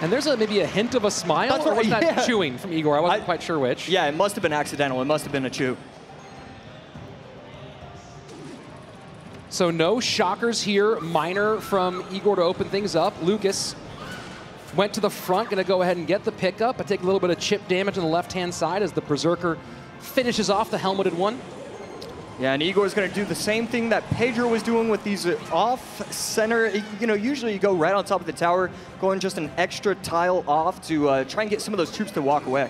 And there's maybe a hint of a smile, That's or was right, that chewing from Igor? I wasn't quite sure which. Yeah, it must have been accidental. It must have been a chew. So no shockers here. Minor from Igor to open things up. Lucas went to the front, going to go ahead and get the pickup, but take a little bit of chip damage on the left-hand side as the Berserker finishes off the helmeted one. Yeah, and Igor's going to do the same thing that Pedro was doing with these off-center. You know, usually you go right on top of the tower, going just an extra tile off to try and get some of those troops to walk away.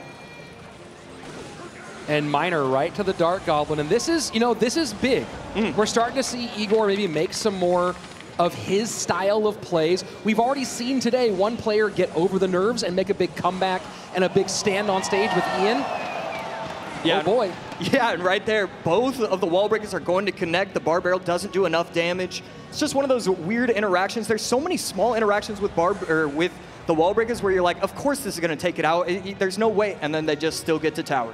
And Minor right to the Dark Goblin. And this is, you know, this is big. We're starting to see Igor maybe make some more of his style of plays. We've already seen today one player get over the nerves and make a big comeback and a big stand on stage with Ian. Yeah, oh boy. Yeah, and right there, both of the wall breakers are going to connect. The bar barrel doesn't do enough damage. It's just one of those weird interactions. There's so many small interactions with with the wall breakers where you're like, of course this is going to take it out. There's no way, and then they just still get to tower.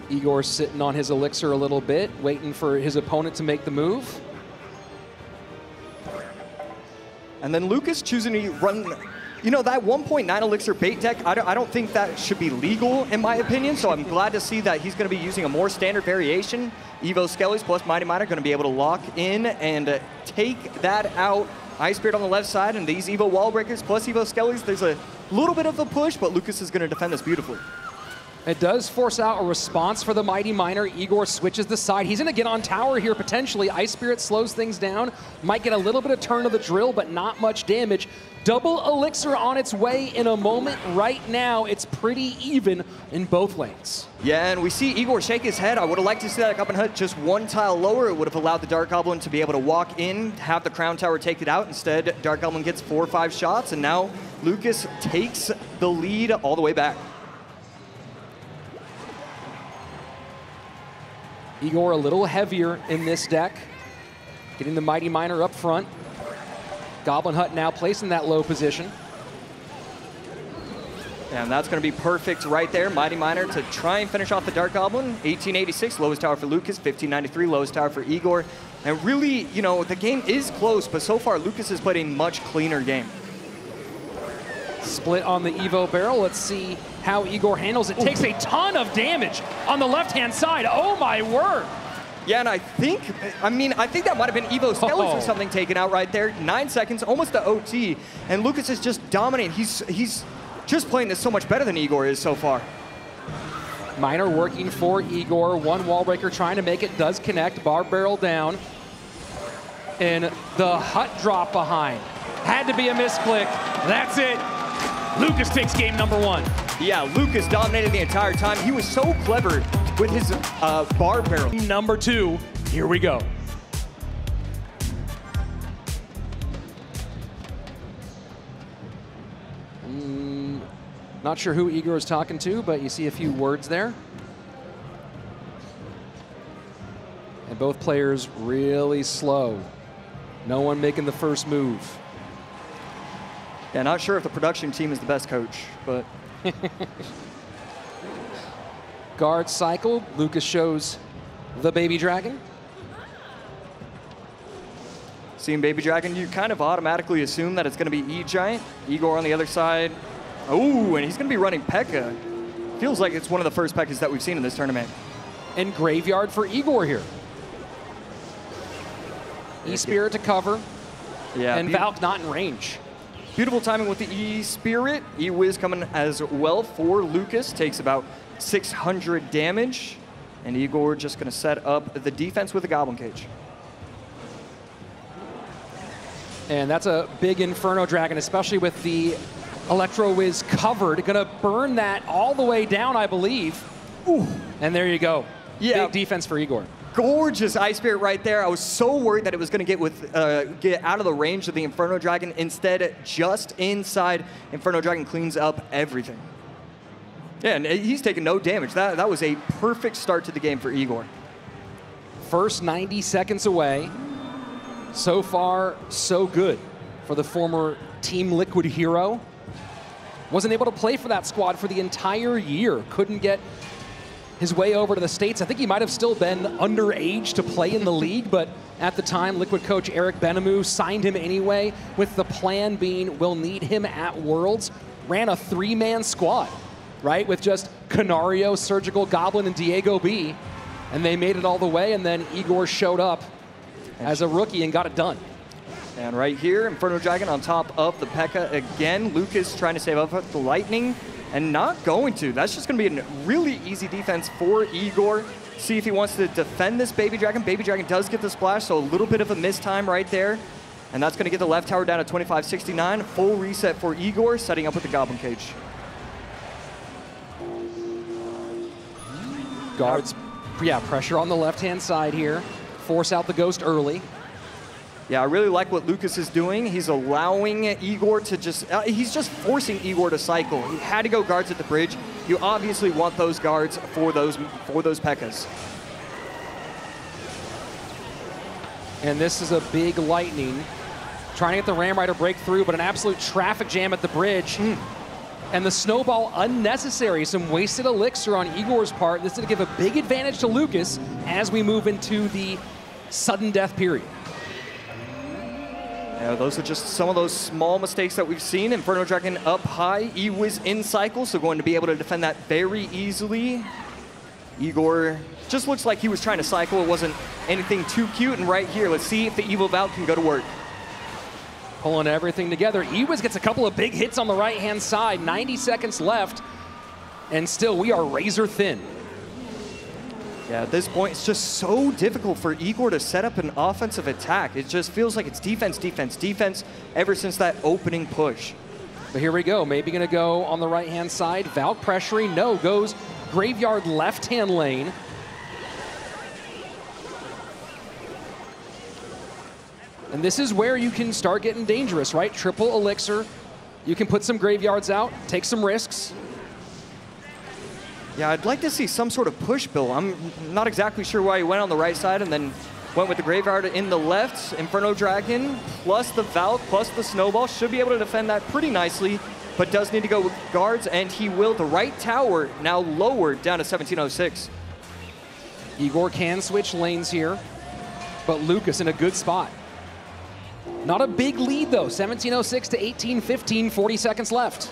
Igor sitting on his elixir a little bit, waiting for his opponent to make the move. And then Lucas choosing to run, you know, that 1.9 elixir bait deck, I don't think that should be legal in my opinion, so I'm glad to see that he's going to be using a more standard variation. Evo Skellies plus Mighty Miner going to be able to lock in and take that out. Ice Spirit on the left side, and these Evo Wall Breakers plus Evo Skellies, there's a little bit of a push, but Lucas is going to defend this beautifully. It does force out a response for the Mighty Miner. Igor switches the side. He's going to get on tower here potentially. Ice Spirit slows things down. Might get a little bit of turn of the drill, but not much damage. Double elixir on its way in a moment. Right now, it's pretty even in both lanes. Yeah, and we see Igor shake his head. I would have liked to see that up and hut just one tile lower. It would have allowed the Dark Goblin to be able to walk in, have the Crown Tower take it out. Instead, Dark Goblin gets 4 or 5 shots, and now Lucas takes the lead all the way back. Igor a little heavier in this deck, getting the Mighty Miner up front. Goblin Hut now placed in that low position. And that's going to be perfect right there. Mighty Miner to try and finish off the Dark Goblin. 1886, lowest tower for Lucas. 1593, lowest tower for Igor. And really, you know, the game is close, but so far Lucas has played a much cleaner game. Split on the Evo barrel. Let's see how Igor handles it. Takes a ton of damage on the left-hand side. Oh my word. Yeah, and I think that might have been Evo Skellies or something taken out right there. 9 seconds, almost to OT, and Lucas is just dominating. He's just playing this so much better than Igor is so far. Miner working for Igor. One wall breaker trying to make it, does connect. Bar barrel down. And the hut drop behind. Had to be a misclick. That's it. Lucas takes game number 1. Yeah, Lucas dominated the entire time. He was so clever with his bar barrel. Number 2, here we go. Not sure who Igor is talking to, but you see a few words there. And both players really slow. No one making the first move. Yeah, not sure if the production team is the best coach, but... Guard cycle. Lucas shows the Baby Dragon. Seeing Baby Dragon, you kind of automatically assume that it's going to be E-Giant. Igor on the other side. Oh, and he's going to be running P.E.K.K.A. Feels like it's one of the first P.E.K.K.As that we've seen in this tournament. And Graveyard for Igor here. E-Spirit to cover. Yeah, and Valk not in range. Beautiful timing with the E-Spirit. E-Wiz coming as well for Lucas. Takes about 600 damage. And Igor just going to set up the defense with a Goblin Cage. And that's a big Inferno Dragon, especially with the Electro Wiz covered. Going to burn that all the way down, I believe. Ooh. And there you go. Yeah. Big defense for Igor. Gorgeous Ice Spirit right there. I was so worried that it was going to get out of the range of the Inferno Dragon. Instead, just inside, Inferno Dragon cleans up everything. Yeah, and he's taking no damage. That was a perfect start to the game for Igor. First 90 seconds away. So far, so good for the former Team Liquid hero. Wasn't able to play for that squad for the entire year. Couldn't get his way over to the States. I think he might have still been underage to play in the league, but at the time. Liquid coach Eric Benamou signed him anyway, with the plan being we'll need him at Worlds. Ran a 3-man squad, right, with just Canario, Surgical Goblin, and Diego B. And they made it all the way, and then Igor showed up as a rookie and got it done. And right here, Inferno Dragon on top of the P.E.K.K.A. again. Lucas trying to save up the Lightning and not going to. That's just going to be a really easy defense for Igor. See if he wants to defend this Baby Dragon. Baby Dragon does get the splash, so a little bit of a mistime right there. And that's going to get the left tower down to 2569. Full reset for Igor, setting up with the Goblin Cage. Guards, yeah, pressure on the left-hand side here. Force out the Ghost early. Yeah, I really like what Lucas is doing. He's allowing Igor to just, he's just forcing Igor to cycle. He had to go guards at the bridge. You obviously want those guards for those P.E.K.K.A.s. And this is a big Lightning. Trying to get the Ram Rider breakthrough, but an absolute traffic jam at the bridge. And the snowball unnecessary. Some wasted elixir on Igor's part. This is going to give a big advantage to Lucas as we move into the sudden death period. Yeah, those are just some of those small mistakes that we've seen. Inferno Dragon up high. E was in cycle, so going to be able to defend that very easily. Igor just looks like he was trying to cycle. It wasn't anything too cute. And right here, let's see if the Evil Valk can go to work. Pulling everything together. Ewis gets a couple of big hits on the right-hand side. 90 seconds left, and still we are razor thin. Yeah, at this point, it's just so difficult for Igor to set up an offensive attack. It just feels like it's defense, defense, defense ever since that opening push. But here we go. Maybe going to go on the right-hand side. Valk pressuring. No, goes Graveyard left-hand lane. And this is where you can start getting dangerous, right? Triple elixir. You can put some graveyards out, take some risks. Yeah, I'd like to see some sort of push build. I'm not exactly sure why he went on the right side and then went with the Graveyard in the left. Inferno Dragon plus the Valk plus the Snowball should be able to defend that pretty nicely, but does need to go with guards, and he will. The right tower now lowered down to 1706. Igor can switch lanes here, but Lucas in a good spot. Not a big lead though, 1706 to 1815, 40 seconds left.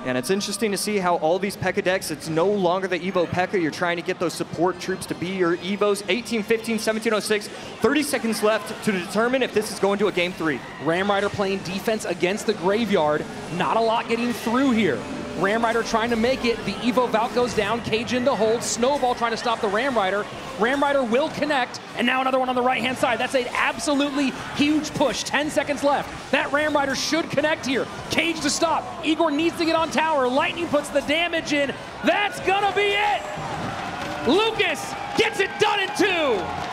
And it's interesting to see how all these P.E.K.K.A. decks, it's no longer the Evo P.E.K.K.A. You're trying to get those support troops to be your Evos. 1815, 1706, 30 seconds left to determine if this is going to a game 3. Ram Rider playing defense against the Graveyard. Not a lot getting through here. Ram Rider trying to make it. The Evo Valk goes down, Cage into hold. Snowball trying to stop the Ram Rider. Ram Rider will connect, and now another one on the right-hand side. That's an absolutely huge push. 10 seconds left. That Ram Rider should connect here. Cage to stop. Igor needs to get on tower. Lightning puts the damage in. That's gonna be it! Lucas gets it done in 2!